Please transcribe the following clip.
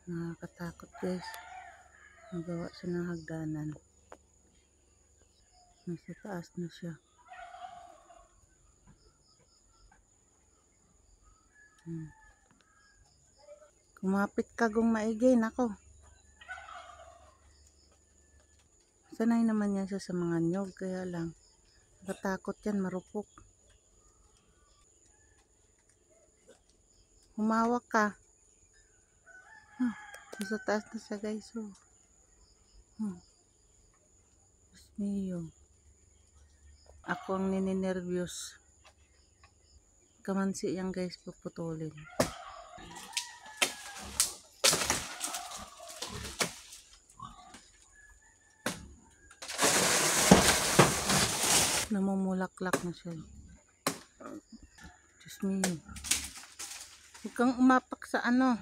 Nakakatakot guys. Nagawa siya ng hagdanan. Nasa taas na siya. Kumapit ka kung maigay. Nako. Sanay naman yan siya sa mga nyog. Kaya lang. Nakatakot yan. Marupok. Humawak ka. Nasa taas na siya guys. Diyos mio. Ako ang nininervyos. Kamansi yan guys. Puputulin. Namumulaklak na siya. Diyos mio. Huwag kang umapak sa ano.